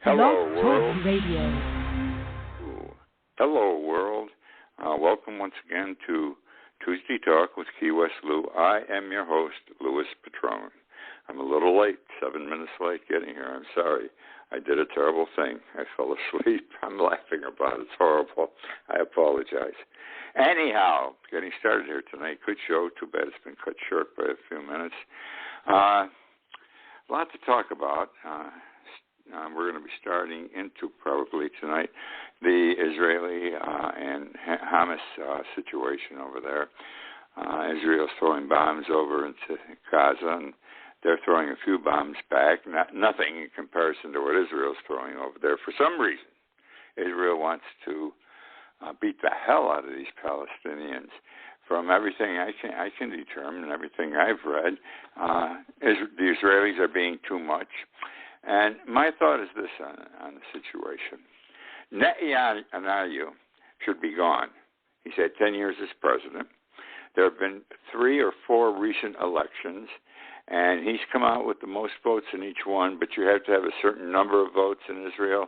Hello, Blog world. Talk Radio. Hello, world. Welcome once again to Tuesday Talk with Key West Lou. I am your host, Louis Patrone. I'm a little late, 7 minutes late getting here. I'm sorry. I did a terrible thing. I fell asleep. I'm laughing about it. It's horrible. I apologize. Anyhow, getting started here tonight. Good show. Too bad it's been cut short by a few minutes. A lot to talk about. We're going to be starting into probably tonight the Israeli and Hamas situation over there. Israel's throwing bombs over into Gaza, and they're throwing a few bombs back. Nothing in comparison to what Israel's throwing over there. For some reason, Israel wants to beat the hell out of these Palestinians. From everything I can determine, everything I've read, the Israelis are being too much. And my thought is this on the situation. Netanyahu should be gone. He's had 10 years as president. There have been 3 or 4 recent elections, and he's come out with the most votes in each one, but you have to have a certain number of votes in Israel.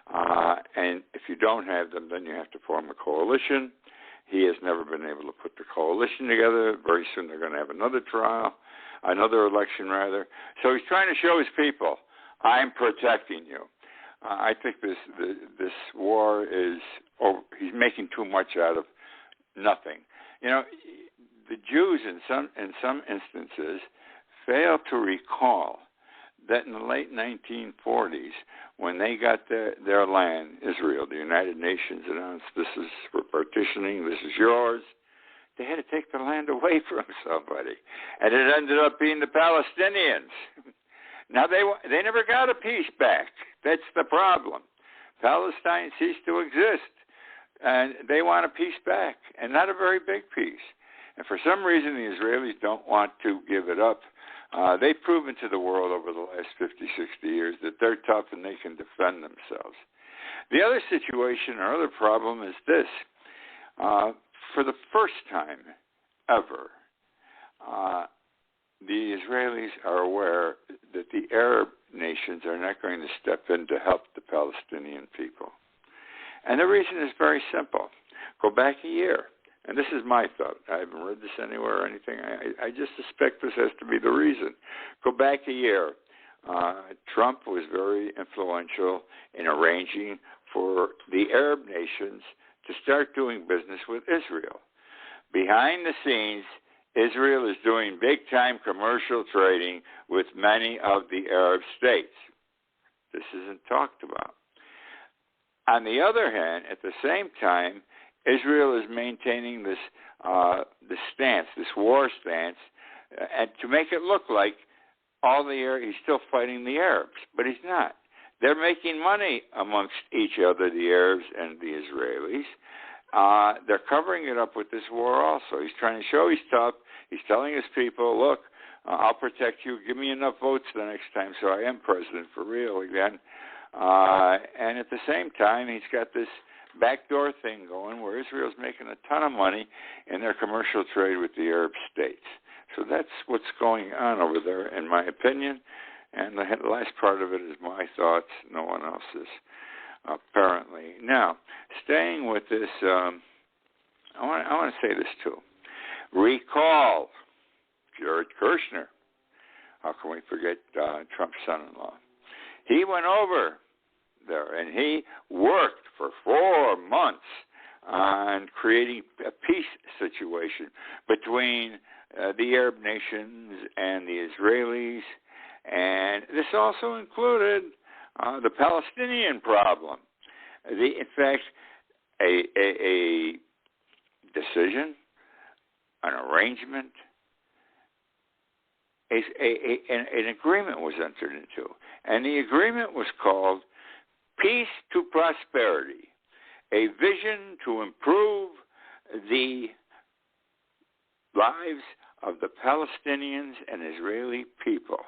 And if you don't have them, then you have to form a coalition. He has never been able to put the coalition together. Very soon they're going to have another election rather. So he's trying to show his people, I'm protecting you. I think this war is over. He's making too much out of nothing. You know, the Jews in some instances fail to recall that in the late 1940s, when they got their land, Israel, the United Nations announced, this is for partitioning, this is yours. They had to take the land away from somebody, and it ended up being the Palestinians. Now, they never got a peace back. That's the problem. Palestine ceased to exist, and they want a peace back, and not a very big peace. And for some reason, the Israelis don't want to give it up. They've proven to the world over the last 50, 60 years that they're tough and they can defend themselves. The other situation or other problem is this. For the first time ever, the Israelis are aware that the Arab nations are not going to step in to help the Palestinian people. And the reason is very simple. Go back a year. And this is my thought. I haven't read this anywhere or anything. I just suspect this has to be the reason. Go back a year. Trump was very influential in arranging for the Arab nations to start doing business with Israel. Behind the scenes, Israel is doing big-time commercial trading with many of the Arab states. This isn't talked about. On the other hand, at the same time, Israel is maintaining this stance, this war stance, and to make it look like he's still fighting the Arabs, but he's not. They're making money amongst each other, the Arabs and the Israelis. They're covering it up with this war also. He's trying to show he's tough. He's telling his people, look, I'll protect you. Give me enough votes the next time so I am president for real again. And at the same time, he's got this backdoor thing going where Israel's making a ton of money in their commercial trade with the Arab states. So that's what's going on over there, in my opinion. And the last part of it is my thoughts, no one else's, apparently. Now, staying with this, I want to say this too. Recall Jared Kushner. How can we forget Trump's son-in-law? He went over there and he worked for 4 months on creating a peace situation between the Arab nations and the Israelis. And this also included the Palestinian problem. In fact, a decision, an arrangement, an agreement was entered into. And the agreement was called Peace to Prosperity, a vision to improve the lives of the Palestinians and Israeli people.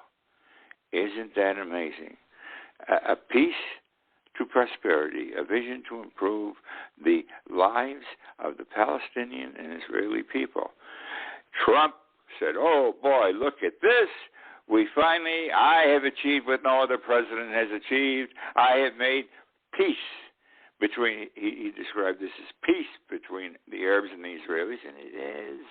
Isn't that amazing? A peace to prosperity, a vision to improve the lives of the Palestinian and Israeli people. Trump said, oh boy, look at this. I have achieved what no other president has achieved. I have made peace between, he described this as peace between the Arabs and the Israelis, and it is.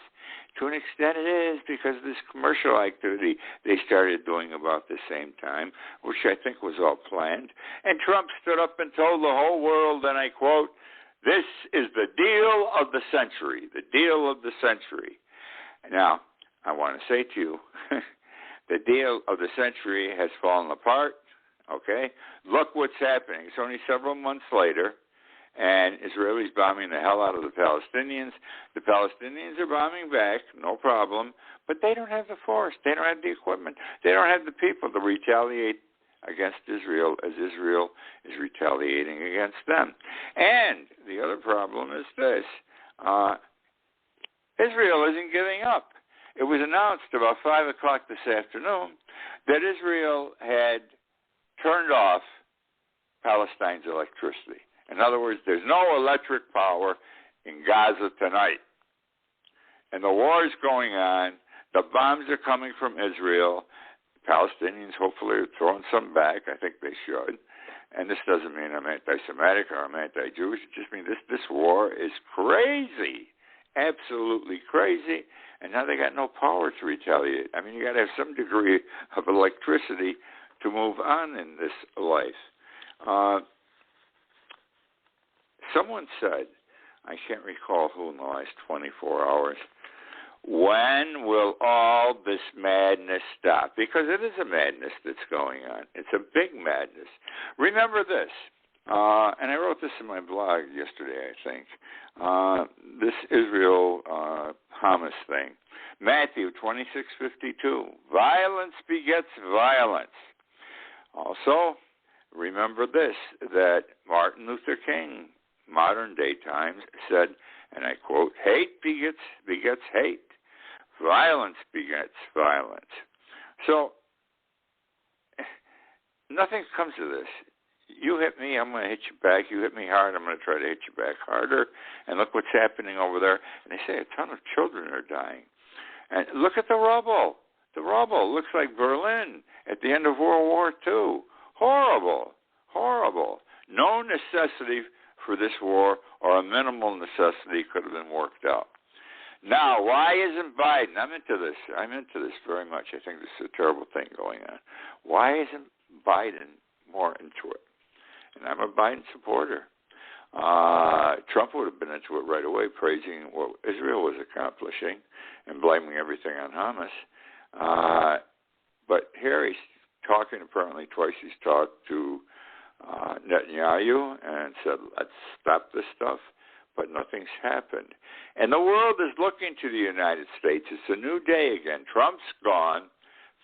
To an extent it is, because of this commercial activity they started doing about the same time, which I think was all planned. And Trump stood up and told the whole world, and I quote, "This is the deal of the century, the deal of the century." Now, I want to say to you, the deal of the century has fallen apart. Okay? Look what's happening. It's only several months later, and Israelis bombing the hell out of the Palestinians. The Palestinians are bombing back, no problem, but they don't have the force. They don't have the equipment. They don't have the people to retaliate against Israel as Israel is retaliating against them. And the other problem is this. Israel isn't giving up. It was announced about 5 o'clock this afternoon that Israel had turned off Palestine's electricity. In other words, there's no electric power in Gaza tonight. And the war is going on. The bombs are coming from Israel. Palestinians hopefully are throwing some back. I think they should. And this doesn't mean I'm anti-Semitic or I'm anti-Jewish. It just means this war is crazy, absolutely crazy. And now they got no power to retaliate. I mean, you got to have some degree of electricity to move on in this life. Someone said, I can't recall who in the last 24 hours, when will all this madness stop? Because it is a madness that's going on. It's a big madness. Remember this, and I wrote this in my blog yesterday, I think, this Israel-Hamas thing. Matthew 26:52, violence begets violence. Also, remember this, that Martin Luther King, modern day times, said, and I quote, hate begets hate. Violence begets violence. So, nothing comes of this. You hit me, I'm going to hit you back. You hit me hard, I'm going to try to hit you back harder. And look what's happening over there. And they say a ton of children are dying. And look at the rubble. The rubble looks like Berlin at the end of World War II. Horrible, horrible. No necessity for this war, or a minimal necessity, could have been worked out. Now, why isn't Biden? I'm into this very much. I think this is a terrible thing going on. Why isn't Biden more into it? And I'm a Biden supporter. Trump would have been into it right away, praising what Israel was accomplishing and blaming everything on Hamas. But here he's talking, apparently twice he's talked to Netanyahu and said, let's stop this stuff, but nothing's happened. And the world is looking to the United States. It's a new day again. Trump's gone.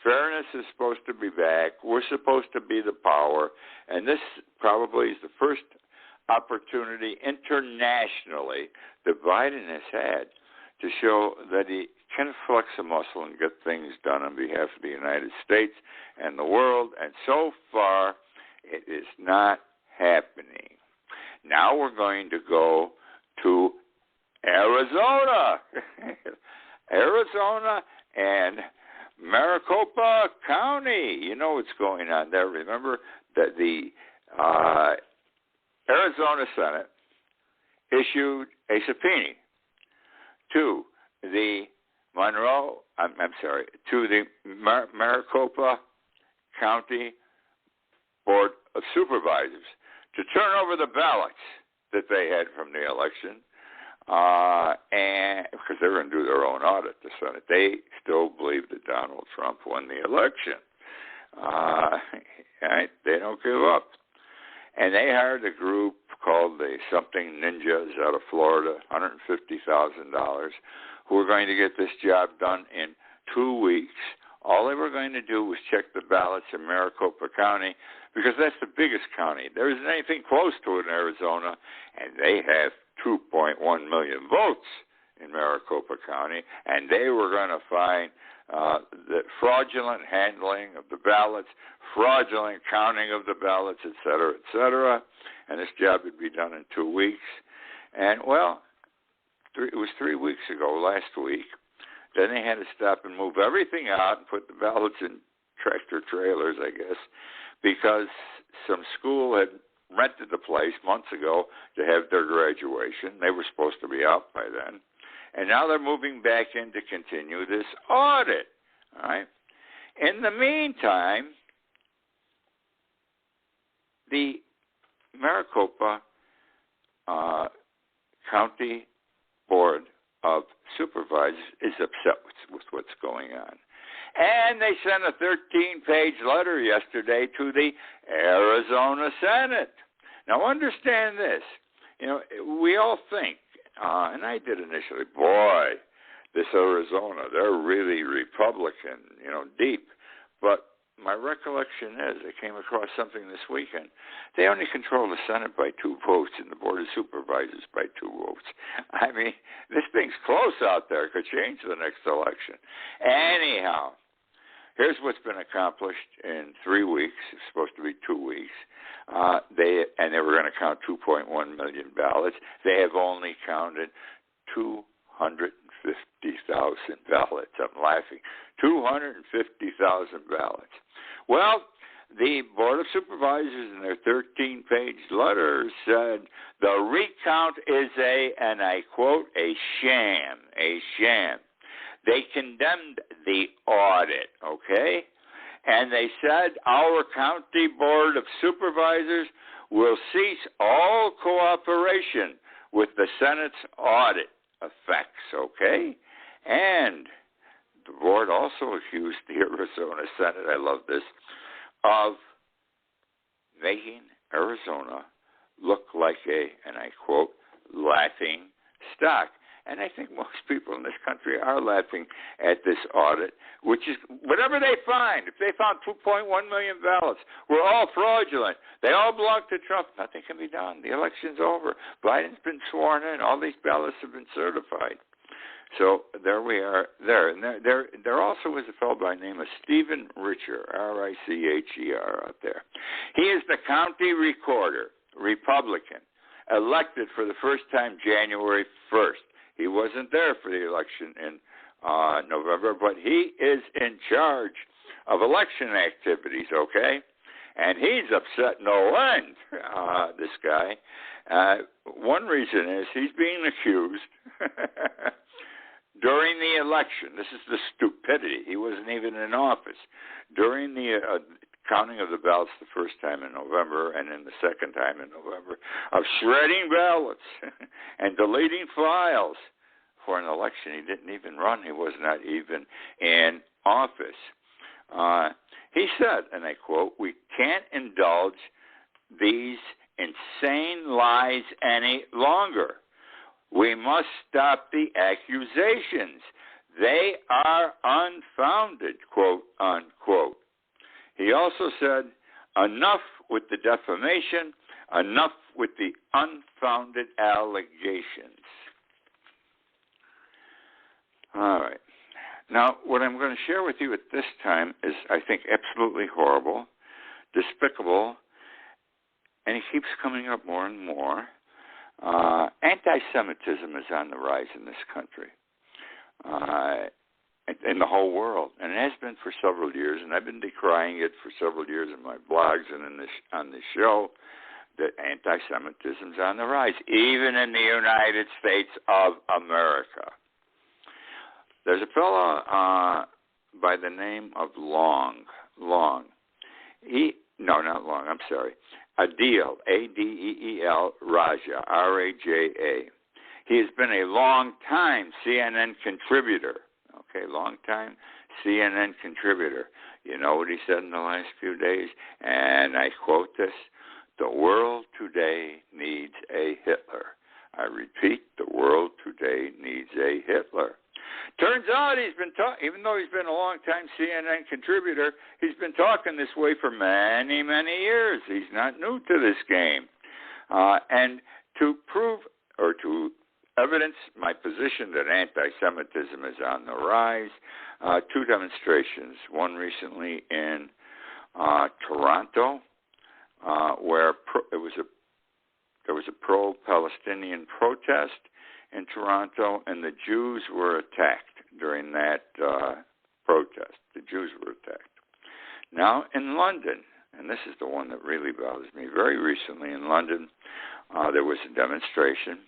Fairness is supposed to be back. We're supposed to be the power. And this probably is the first opportunity internationally that Biden has had to show that he can flex a muscle and get things done on behalf of the United States and the world. And so far, it is not happening. Now we're going to go to Arizona. Arizona and Maricopa County. You know what's going on there. Remember that the Arizona Senate issued a subpoena to the to the Maricopa County Board of Supervisors to turn over the ballots that they had from the election, and because they're going to do their own audit, the Senate. They still believe that Donald Trump won the election. Right? They don't give up. And they hired a group called the Something Ninjas out of Florida, $150,000, who were going to get this job done in 2 weeks. All they were going to do was check the ballots in Maricopa County, because that's the biggest county. There isn't anything close to it in Arizona, and they have 2.1 million votes in Maricopa County, and they were going to find the fraudulent handling of the ballots, fraudulent counting of the ballots, et cetera, and this job would be done in 2 weeks. And, well, it was 3 weeks ago, last week. Then they had to stop and move everything out and put the ballots in tractor trailers, I guess, because some school had rented the place months ago to have their graduation. They were supposed to be out by then. And now they're moving back in to continue this audit. All right. In the meantime, the Maricopa County Board of Supervisors is upset with what's going on. And they sent a 13-page letter yesterday to the Arizona Senate. Now, understand this. You know, we all think, and I did initially, boy, this Arizona, they're really Republican, you know, deep. But my recollection is, I came across something this weekend. They only control the Senate by 2 votes and the Board of Supervisors by 2 votes. I mean, this thing's close out there. It could change the next election. Anyhow, here's what's been accomplished in 3 weeks. It's supposed to be 2 weeks. They were going to count 2.1 million ballots. They have only counted 250,000 ballots. I'm laughing. 250,000 ballots. Well, the Board of Supervisors in their 13-page letter said the recount is and I quote, a sham. They condemned the audit, okay? And they said our county Board of Supervisors will cease all cooperation with the Senate's audit effects, okay? And the board also accused the Arizona Senate, I love this, of making Arizona look like a, and I quote, laughing stock. And I think most people in this country are laughing at this audit, which is whatever they find. If they found 2.1 million ballots, we're all fraudulent. They all belong to Trump. Nothing can be done. The election's over. Biden's been sworn in. All these ballots have been certified. So there we are there. And there also is a fellow by the name of Stephen Richer, R-I-C-H-E-R out there. He is the county recorder, Republican, elected for the first time January 1st. He wasn't there for the election in November, but he is in charge of election activities, okay? And he's upset no end, this guy. One reason is he's being accused during the election. This is the stupidity. He wasn't even in office. During the counting of the ballots the first time in November and then the second time in November, of shredding ballots and deleting files for an election he didn't even run. He was not even in office. He said, and I quote, "We can't indulge these insane lies any longer. We must stop the accusations. They are unfounded," quote, unquote. He also said, enough with the defamation, enough with the unfounded allegations. All right. Now, what I'm going to share with you at this time is, I think, absolutely horrible, despicable, and it keeps coming up more and more. Anti-Semitism is on the rise in this country, in the whole world, and it has been for several years, and I've been decrying it for several years in my blogs and on this show, that anti-Semitism is on the rise, even in the United States of America. There's a fellow by the name of Long. Adeel, A-D-E-E-L, Raja, R-A-J-A. He has been a long-time CNN contributor. Okay, long-time CNN contributor. You know what he said in the last few days? And I quote this, "The world today needs a Hitler." I repeat, the world today needs a Hitler. Turns out he's been even though he's been a long-time CNN contributor, he's been talking this way for many, many years. He's not new to this game. And to prove or to evidence my position that anti-Semitism is on the rise, 2 demonstrations, one recently in Toronto, where there was a pro-Palestinian protest in Toronto, and the Jews were attacked during that protest. The Jews were attacked. Now, in London, and this is the one that really bothers me, very recently in London, there was a demonstration,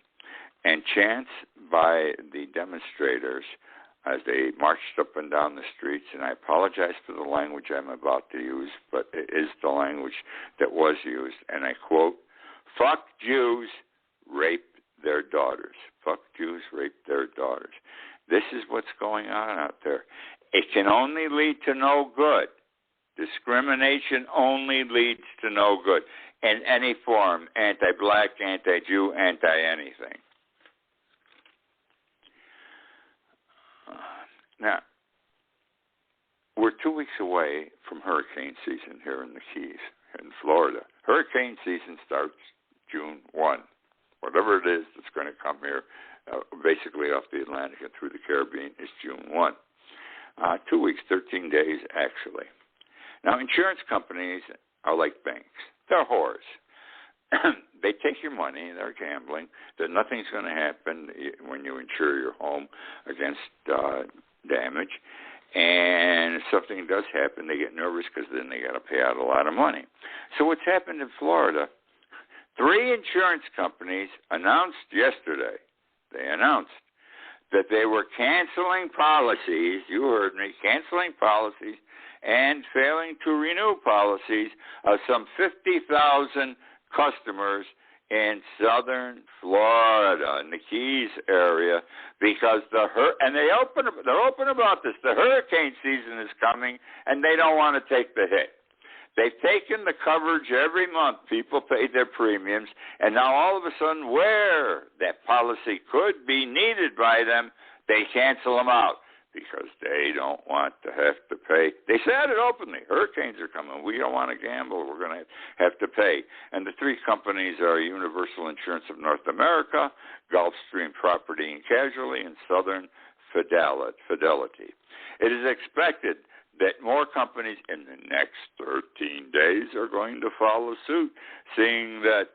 and chants by the demonstrators as they marched up and down the streets, and I apologize for the language I'm about to use, but it is the language that was used, and I quote, "Fuck Jews, rape their daughters." Fuck Jews, rape their daughters. This is what's going on out there. It can only lead to no good. Discrimination only leads to no good in any form, anti-black, anti-Jew, anti-anything. Now, we're 2 weeks away from hurricane season here in the Keys, in Florida. Hurricane season starts June 1. Whatever it is that's going to come here, basically off the Atlantic and through the Caribbean, is June 1. 2 weeks, 13 days, actually. Now, insurance companies are like banks. They're whores. They take your money. They're gambling. That nothing's going to happen when you insure your home against damage. And if something does happen, they get nervous because then they got to pay out a lot of money. So what's happened in Florida, 3 insurance companies announced yesterday, they announced that they were canceling policies, you heard me, canceling policies and failing to renew policies of some 50,000 customers in southern Florida, in the Keys area, because they're open about this. The hurricane season is coming, and they don't want to take the hit. They've taken the coverage every month. People paid their premiums, and now all of a sudden, where that policy could be needed by them, they cancel them out because they don't want to have to pay. They said it openly. Hurricanes are coming. We don't want to gamble. We're going to have to pay. And the 3 companies are Universal Insurance of North America, Gulfstream Property and Casualty, and Southern Fidelity. It is expected that more companies in the next 13 days are going to follow suit, seeing that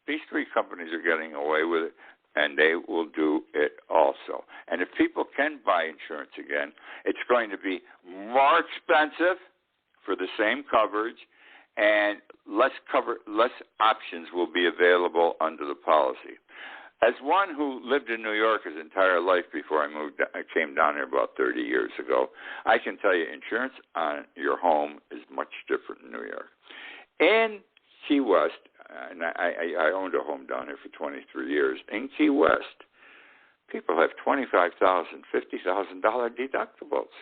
these 3 companies are getting away with it, and they will do it also. And if people can buy insurance again, it's going to be more expensive for the same coverage, and less options will be available under the policy. As one who lived in New York his entire life before I came down here about 30 years ago, I can tell you insurance on your home is much different in New York. In Key West, and I owned a home down here for 23 years. In Key West, people have $25,000, $50,000 deductibles.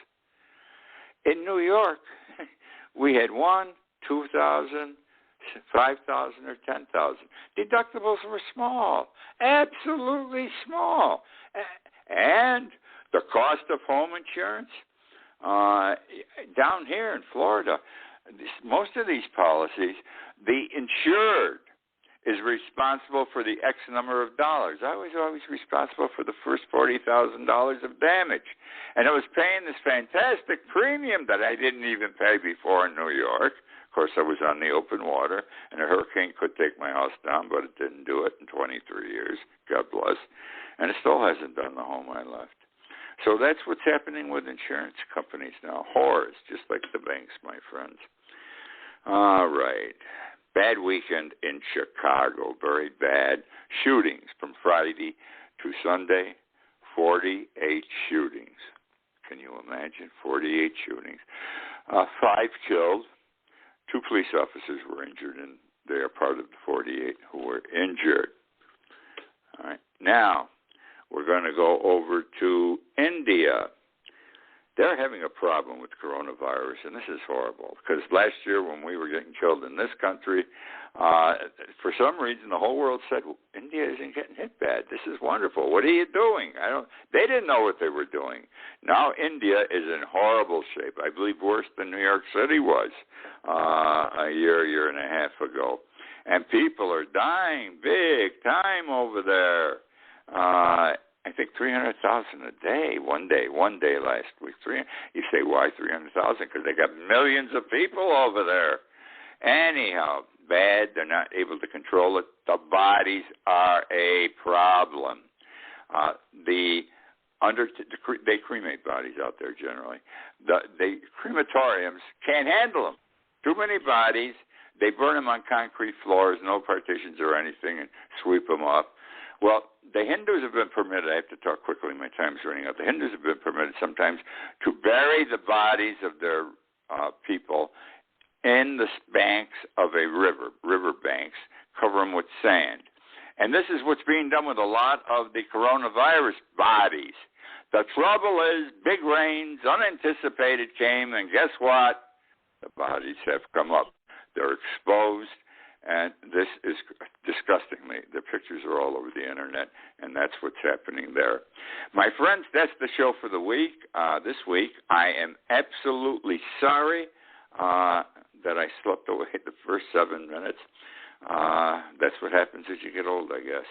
In New York, we had $1,000, $2,000, $5,000, or $10,000. Deductibles were small, absolutely small. And the cost of home insurance down here in Florida, most of these policies, the insured is responsible for the X number of dollars. I was always responsible for the first $40,000 of damage. And I was paying this fantastic premium that I didn't even pay before in New York. Of course, I was on the open water, and a hurricane could take my house down, but it didn't do it in 23 years. God bless. And it still hasn't done the home I left. So that's what's happening with insurance companies now. Whores, just like the banks, my friends. All right. Bad weekend in Chicago. Very bad. Shootings from Friday to Sunday. 48 shootings. Can you imagine? 48 shootings. 5 killed. 2 police officers were injured, and they are part of the 48 who were injured. All right. Now, we're going to go over to India. They're having a problem with coronavirus, and this is horrible, because last year when we were getting killed in this country, for some reason the whole world said, well, India isn't getting hit bad. This is wonderful. What are you doing? They didn't know what they were doing. Now India is in horrible shape. I believe worse than New York City was a year and a half ago. And people are dying big time over there. I think 300,000 a day, one day last week. You say, why 300,000? Because they got millions of people over there. Anyhow, bad. They're not able to control it. The bodies are a problem. The they cremate bodies out there generally. The crematoriums can't handle them. Too many bodies. They burn them on concrete floors, no partitions or anything, and sweep them up. Well, the Hindus have been permitted, I have to talk quickly, my time's running out. The Hindus have been permitted sometimes to bury the bodies of their people in the banks of a river banks, cover them with sand. And this is what's being done with a lot of the coronavirus bodies. The trouble is big rains, unanticipated came, and guess what? The bodies have come up. They're exposed, and this is disgustingly. The pictures are all over the internet, and that's what's happening there. My friends, that's the show for the week. This week, I am absolutely sorry that I slept away the first 7 minutes. That's what happens as you get old, I guess.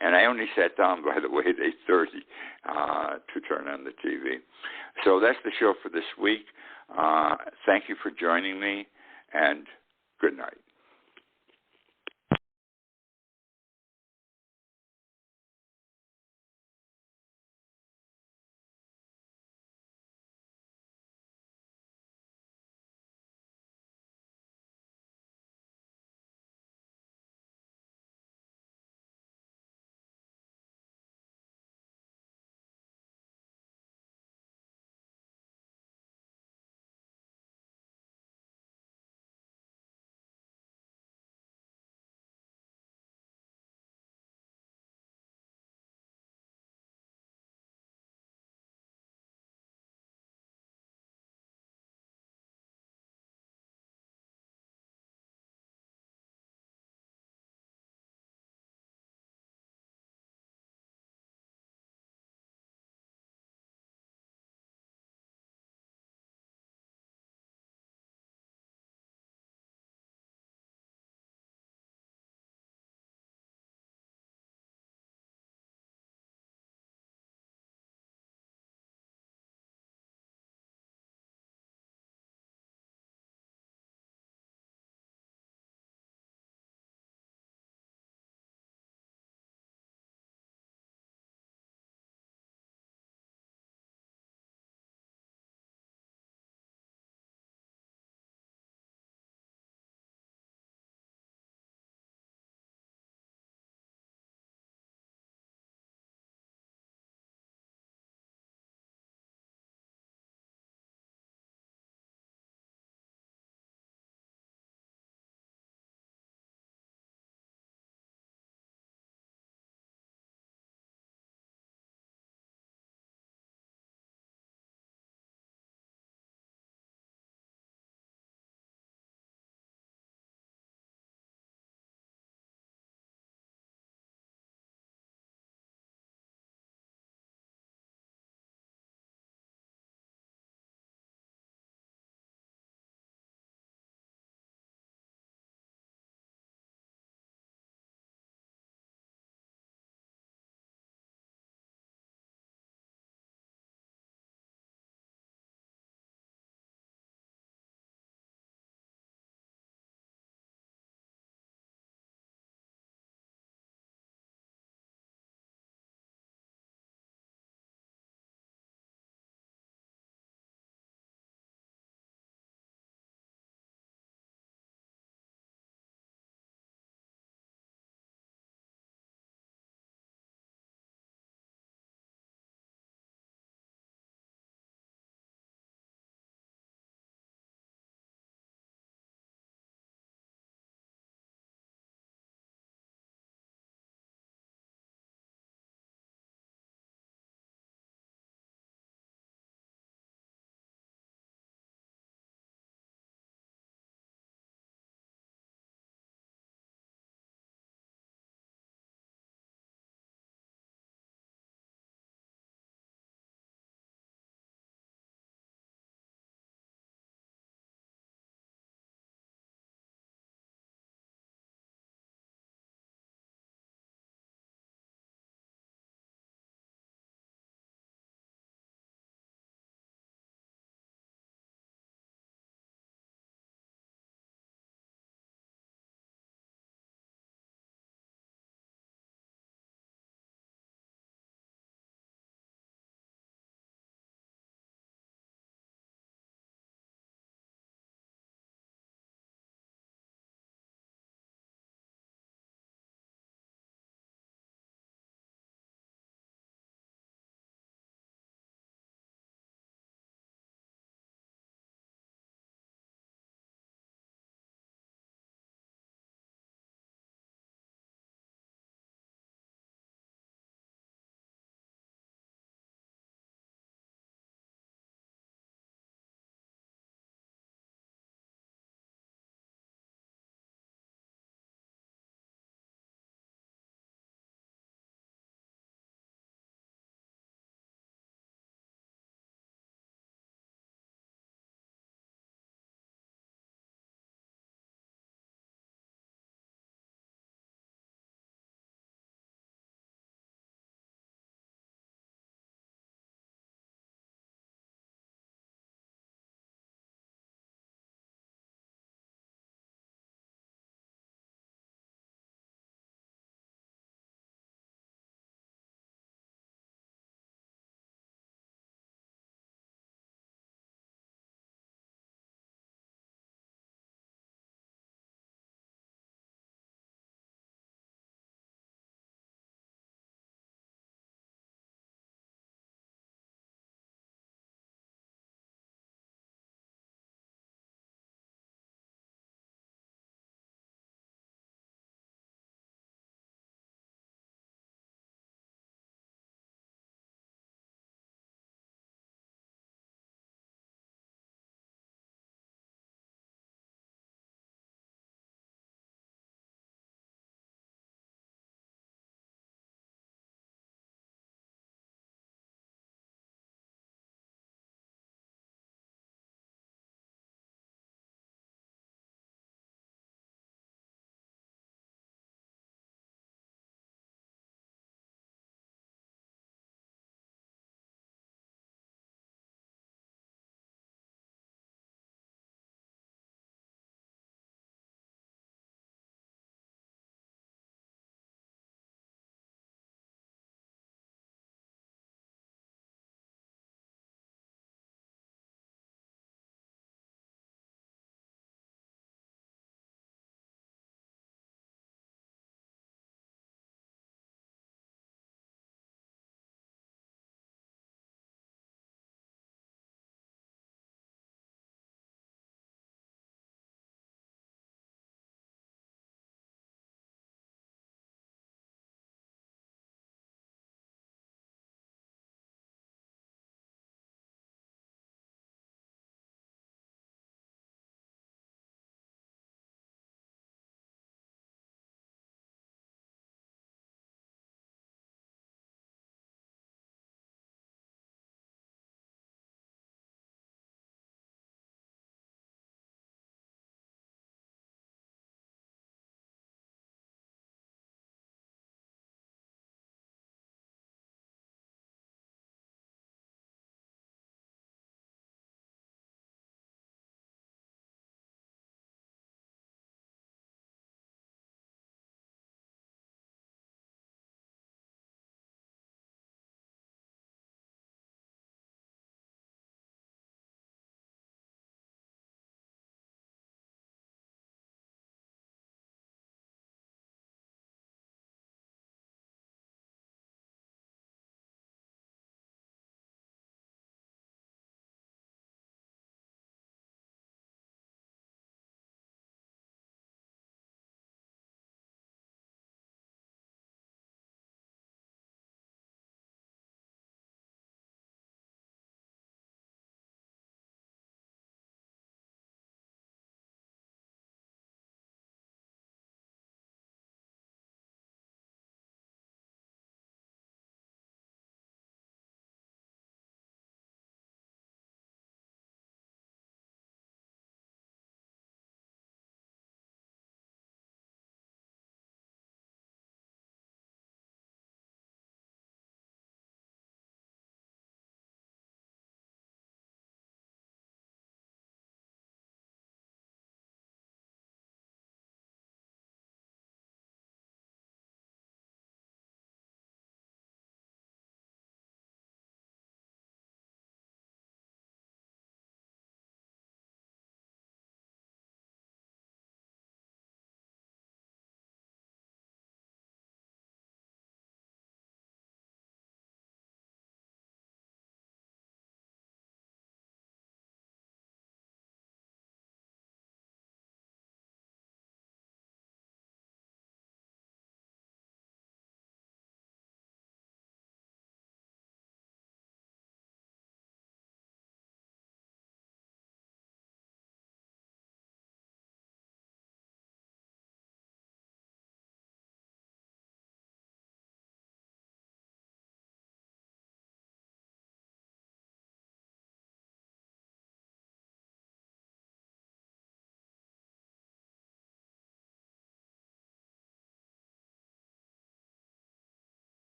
And I only sat down, by the way, at 8:30 to turn on the TV. So that's the show for this week. Thank you for joining me, and good night.